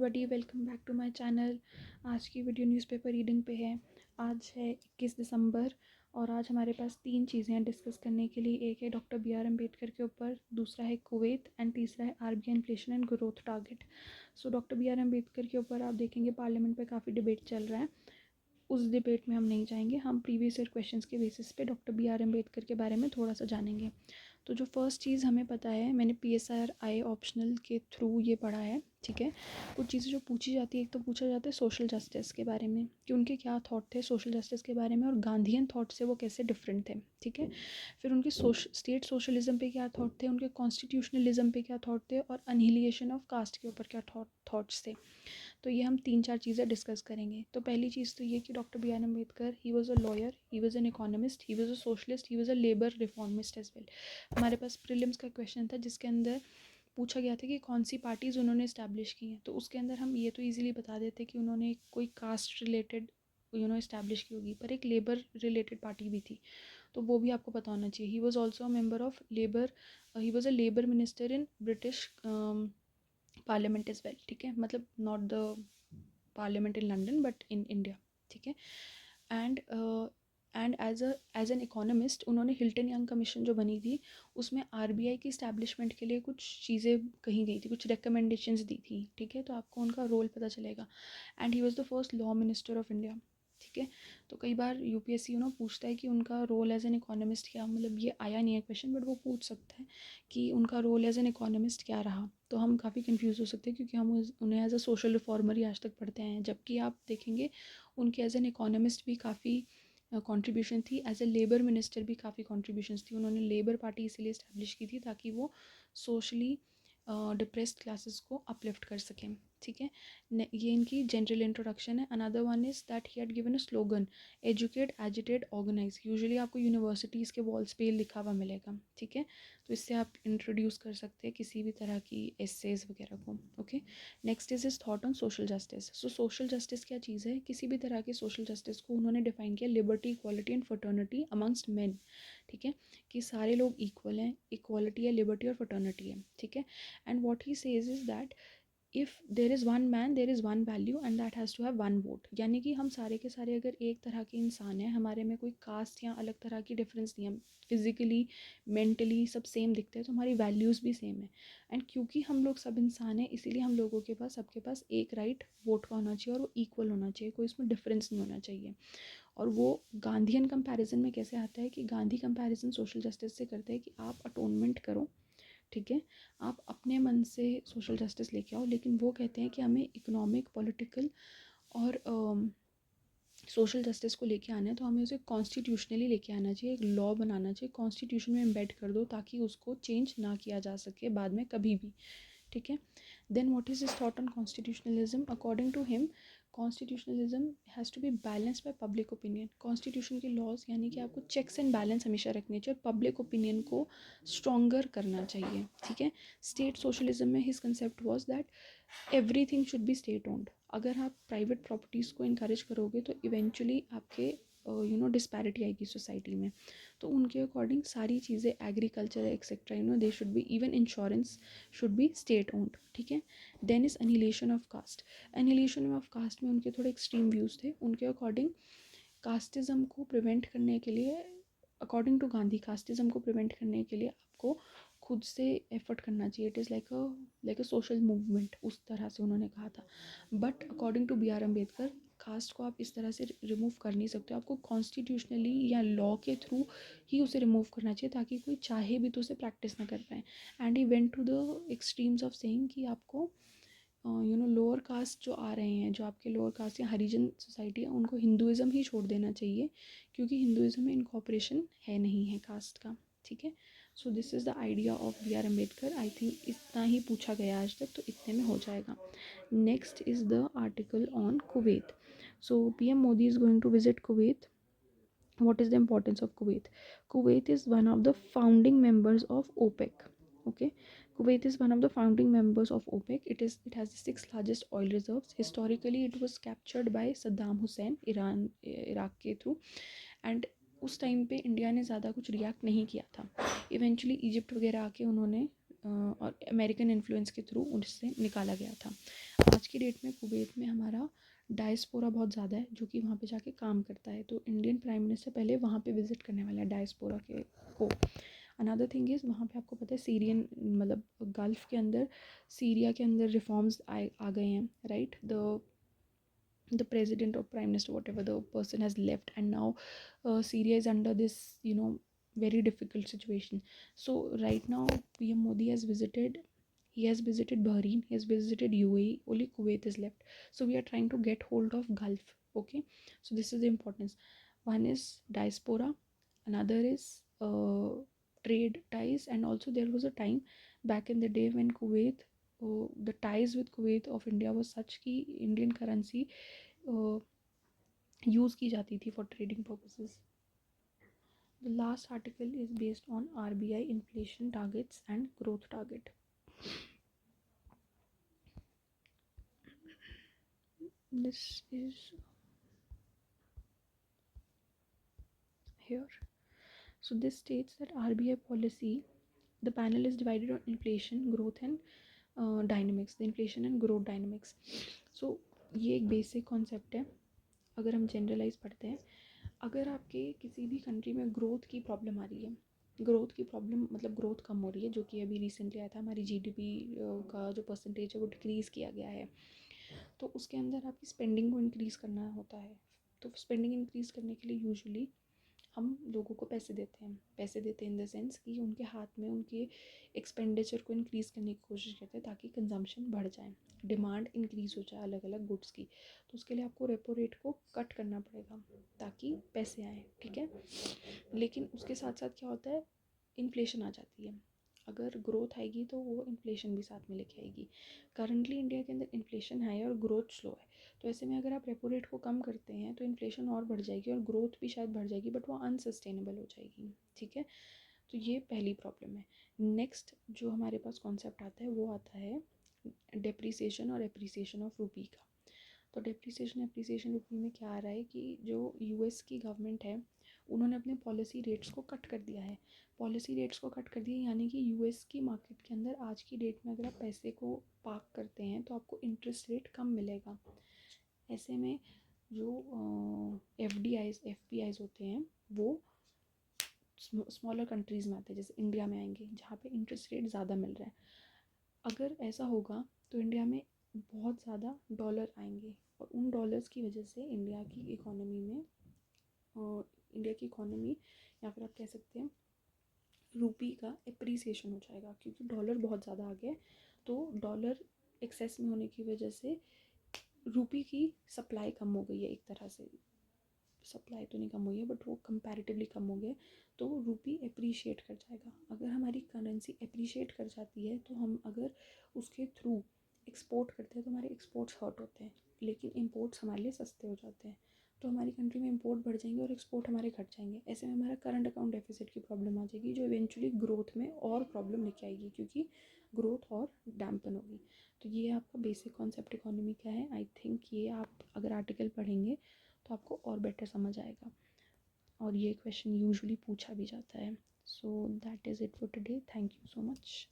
Everybody, welcome back to my channel. आज की video newspaper reading पे है। आज है 21 दिसंबर और आज हमारे पास 3 चीज़ें हैं डिस्कस करने के लिए। एक है डॉक्टर बी आर अम्बेडकर के ऊपर, दूसरा है कुवैत एंड तीसरा है RBI inflation and growth target. So doctor B R Ambedkar के ऊपर आप देखेंगे पार्लियामेंट पे काफ़ी डिबेट चल रहा है। उस डिबेट में हम नहीं जाएंगे, हम प्रीवियस ईयर क्वेश्चंस के बेसिस पे डॉक्टर बी आर अम्बेडकर के बारे में थोड़ा सा जानेंगे। तो जो फर्स्ट चीज़ हमें पता है, मैंने PSRI ऑप्शनल के थ्रू ये पढ़ा है, ठीक है। कुछ चीज़ें जो पूछी जाती है, एक तो पूछा जाता है सोशल जस्टिस के बारे में कि उनके क्या थॉट थे सोशल जस्टिस के बारे में और गांधीयन थॉट से वो कैसे डिफरेंट थे, ठीक है। फिर उनके स्टेट सोशलिज्म पे क्या थॉट थे, उनके कॉन्स्टिट्यूशनलिज्म पे क्या थॉट थे और अनहिलिएशन ऑफ कास्ट के ऊपर क्या थॉट्स थे। तो ये हम 3-4 चीज़ें डिस्कस करेंगे। तो पहली चीज़ तो ये कि doctor B R Ambedkar, he was a lawyer, he was an economist, he was a socialist, he was a labour reformist as well. हमारे पास प्रीलिम्स का क्वेश्चन था जिसके अंदर पूछा गया था कि कौन सी पार्टीज़ उन्होंने इस्टेब्लिश की हैं। तो उसके अंदर हम ये तो ईजिली बता देते कि उन्होंने कोई कास्ट रिलेटेड इस्टेब्लिश की होगी, पर एक लेबर रिलेटेड पार्टी भी थी, तो वो भी आपको पता होना चाहिए। He was also a member of labour, he was a labour minister in British parliament is well, ठीक है। मतलब not the parliament in London but in India, ठीक है। एंड एज एन इकोनॉमिस्ट उन्होंने हिल्टन यंग कमीशन जो बनी थी उसमें आरबीआई की इस्टेब्लिशमेंट के लिए कुछ चीज़ें कही गई थी, कुछ रिकमेंडेशंस दी थी, ठीक है। तो आपको उनका रोल पता चलेगा। And he was the first law minister of India, ठीक है। तो कई बार यूपीएससी पूछता है कि उनका रोल एज एन इकोनॉमिस्ट क्या, मतलब ये आया नहीं है क्वेश्चन बट वो पूछ सकता है कि उनका रोल एज एन इकोनॉमिस्ट क्या रहा। तो हम काफ़ी कंफ्यूज हो सकते हैं क्योंकि हम उन्हें एज अ सोशल रिफॉर्मर ही आज तक पढ़ते हैं, जबकि आप देखेंगे उनके एज एन इकोनॉमिस्ट भी काफ़ी कंट्रीब्यूशन थी, एज ए लेबर मिनिस्टर भी काफ़ी कंट्रीब्यूशंस थी। उन्होंने लेबर पार्टी इसीलिए इस्टेब्लिश की थी ताकि वो सोशली डिप्रेस्ड क्लासेस को अपलिफ्ट कर सकें, ठीक है। ये इनकी जनरल इंट्रोडक्शन है। Another one is that he had given a slogan, educate agitate organise. Usually आपको यूनिवर्सिटीज़ के वॉल्स पे लिखा हुआ मिलेगा, ठीक है। तो इससे आप इंट्रोड्यूस कर सकते हैं किसी भी तरह की एसेज वगैरह को, okay. Next is is thought on social justice. So social justice क्या चीज़ है, किसी भी तरह के सोशल जस्टिस को उन्होंने डिफाइन किया liberty, equality and fraternity amongst main, ठीक है। कि सारे लोग इक्वल हैं, इक्वालिटी है, लिबर्टी और फर्टर्निटी है, ठीक है। And what he says is that if there is one man there is one value and that has to have one vote. यानी कि हम सारे के सारे अगर एक तरह के इंसान हैं, हमारे में कोई कास्ट या अलग तरह की डिफरेंस नहीं है, फिज़िकली मेंटली सब सेम दिखते हैं, तो हमारी वैल्यूज़ भी सेम है। एंड क्योंकि हम लोग सब इंसान हैं इसीलिए हम लोगों के पास, सबके पास एक राइट वोट का होना चाहिए और वो इक्वल होना चाहिए, कोई इसमें डिफरेंस नहीं होना चाहिए। और वो गांधीयन कंपैरिजन में कैसे आता है कि गांधी कंपैरिजन सोशल जस्टिस से करते हैं कि आप अटोनमेंट करो, ठीक है। आप अपने मन से सोशल जस्टिस लेके आओ, लेकिन वो कहते हैं कि हमें इकोनॉमिक, पॉलिटिकल और सोशल जस्टिस को लेके आना है तो हमें उसे कॉन्स्टिट्यूशनली लेके आना चाहिए, एक लॉ बनाना चाहिए, कॉन्स्टिट्यूशन में एम्बेड कर दो ताकि उसको चेंज ना किया जा सके बाद में कभी भी, ठीक है। Then what is his thought on constitutionalism. According to him constitutionalism has to be balance by public opinion. Constitution के लॉज यानी कि आपको चेक्स एंड बैलेंस हमेशा रखनी चाहिए और पब्लिक ओपिनियन को स्ट्रॉन्गर करना चाहिए, ठीक है। स्टेट सोशलिज्म में his concept was that everything should be state owned. अगर आप प्राइवेट प्रॉपर्टीज़ को इनकरेज करोगे तो इवेंचुअली आपके डिस्पैरिटी आएगी सोसाइटी में। तो उनके अकॉर्डिंग सारी चीज़ें, agriculture etcetera, they should be, even insurance should be state owned, ठीक है। Then is annihilation of caste. Annihilation of caste में उनके थोड़े एक्सट्रीम व्यूज़ थे। उनके अकॉर्डिंग कास्टिज़म को प्रिवेंट करने के लिए, अकॉर्डिंग टू गांधी, कास्टिज़म को प्रिवेंट करने के लिए आपको खुद से एफर्ट करना चाहिए। It is like a social movement, उस तरह से उन्होंने कहा था। But according to B R Ambedkar caste को आप इस तरह से रिमूव कर नहीं सकते, आपको कॉन्स्टिट्यूशनली या लॉ के थ्रू ही उसे रिमूव करना चाहिए ताकि कोई चाहे भी तो उसे प्रैक्टिस ना कर पाए। And he went to the extremes of saying कि आपको लोअर कास्ट जो आ रहे हैं, जो आपके लोअर कास्ट या हरिजन सोसाइटी है, उनको हिंदुज़म ही छोड़ देना चाहिए क्योंकि हिंदुज़म में इनकॉर्पोरेशन है नहीं है कास्ट का, ठीक है। So this is the idea of B R Ambedkar. I think इतना ही पूछा गया आज तक, तो इतने में हो जाएगा। Next is the article on Kuwait. So PM Modi is going to visit Kuwait. What is the importance of Kuwait? Kuwait is one of the founding members of OPEC. Okay, Kuwait is one of the founding members of OPEC. It has the 6th largest oil reserves. Historically, it was captured by Saddam Hussein, Iraq के through, and उस time पे India ने ज़्यादा कुछ react नहीं किया था। Eventually Egypt वगैरह आके उन्होंने और अमेरिकन इन्फ्लुएंस के थ्रू उससे निकाला गया था। आज की डेट में कुवैत में हमारा डायस्पोरा बहुत ज़्यादा है जो कि वहाँ पे जाके काम करता है, तो इंडियन प्राइम मिनिस्टर पहले वहाँ पे विजिट करने वाला है डायस्पोरा के को। अनदर थिंग इज़ वहाँ पे आपको पता है सीरियन मतलब गल्फ़ के अंदर, सीरिया के अंदर रिफॉर्म्स आ गए हैं, right. The president or prime minister, whatever the person, has left, and now Syria is under this, very difficult situation. So right now PM Modi has visited, Bahrain, he has visited UAE, only Kuwait is left. So we are trying to get hold of Gulf. Okay, so this is the importance. One is diaspora, another is trade ties, and also there was a time back in the day when Kuwait, the ties with Kuwait of India was such कि Indian currency use की जाती थी for trading purposes. The last article is based on RBI inflation targets and growth target. This is here. So this states that RBI policy, the panel is divided on inflation, growth and dynamics. The inflation and growth dynamics. So ये एक basic concept है. अगर हम generalise पढ़ते हैं, अगर आपके किसी भी कंट्री में ग्रोथ की प्रॉब्लम आ रही है, ग्रोथ की प्रॉब्लम मतलब ग्रोथ कम हो रही है, जो कि अभी रिसेंटली आया था, हमारी जीडीपी का जो परसेंटेज है वो डिक्रीज़ किया गया है, तो उसके अंदर आपकी स्पेंडिंग को इंक्रीज़ करना होता है. तो स्पेंडिंग इंक्रीज़ करने के लिए यूजुअली हम लोगों को पैसे देते हैं इन द सेंस कि उनके हाथ में उनके एक्सपेंडिचर को इंक्रीज़ करने की कोशिश करते हैं ताकि कंजम्पशन बढ़ जाए, डिमांड इंक्रीज़ हो जाए अलग अलग गुड्स की. तो उसके लिए आपको रेपो रेट को कट करना पड़ेगा ताकि पैसे आए, ठीक है. लेकिन उसके साथ साथ क्या होता है, इन्फ्लेशन आ जाती है. अगर ग्रोथ आएगी तो वो इन्फ्लेशन भी साथ में लेके आएगी. करंटली इंडिया के अंदर इन्फ्लेशन है और ग्रोथ स्लो है, तो ऐसे में अगर आप रेपो रेट को कम करते हैं तो इन्फ्लेशन और बढ़ जाएगी और ग्रोथ भी शायद बढ़ जाएगी, बट वो अनसस्टेनेबल हो जाएगी, ठीक है. तो ये पहली प्रॉब्लम है. नेक्स्ट जो हमारे पास कॉन्सेप्ट आता है वो आता है डेप्रिसिएशन और एप्रिसिएशन ऑफ रूपी का. तो डेप्रिसिएशन एप्रिसिएशन रूपी में क्या आ रहा है कि जो यूएस की गवर्नमेंट है उन्होंने अपने पॉलिसी रेट्स को कट कर दिया है. पॉलिसी रेट्स को कट कर दिया यानी कि यूएस की मार्केट के अंदर आज की डेट में अगर आप पैसे को पार्क करते हैं तो आपको इंटरेस्ट रेट कम मिलेगा. ऐसे में जो एफ पी आईज़ होते हैं वो स्मॉलर कंट्रीज़ में आते हैं, जैसे इंडिया में आएंगे जहाँ पे इंटरेस्ट रेट ज़्यादा मिल रहा है. अगर ऐसा होगा तो इंडिया में बहुत ज़्यादा डॉलर आएंगे और उन डॉलर्स की वजह से इंडिया की इकोनॉमी या फिर आप कह सकते हैं रूपी का एप्रिसिएशन हो जाएगा, क्योंकि डॉलर बहुत ज़्यादा आ गया है. तो डॉलर एक्सेस में होने की वजह से रूपी की सप्लाई कम हो गई है. एक तरह से सप्लाई तो नहीं कम हुई है बट वो कंपैरेटिवली कम हो गया, तो रूपी एप्रीशिएट कर जाएगा. अगर हमारी करेंसी एप्रीशिएट कर जाती है तो हम अगर उसके थ्रू एक्सपोर्ट करते हैं तो हमारे एक्सपोर्ट्स हर्ट होते हैं, लेकिन इंपोर्ट्स हमारे लिए सस्ते हो जाते हैं. तो हमारी कंट्री में इंपोर्ट बढ़ जाएंगे और एक्सपोर्ट हमारे घट जाएंगे. ऐसे में हमारा करंट अकाउंट डेफिसिट की प्रॉब्लम आ जाएगी जो इवेंचुअली ग्रोथ में और प्रॉब्लम लेके आएगी, क्योंकि ग्रोथ और डैम्पन होगी. तो ये आपका बेसिक कॉन्सेप्ट इकोनॉमी का है. आई थिंक ये आप अगर आर्टिकल पढ़ेंगे तो आपको और बेटर समझ आएगा, और ये क्वेश्चन यूजुअली पूछा भी जाता है. So that is it for today. Thank you so much.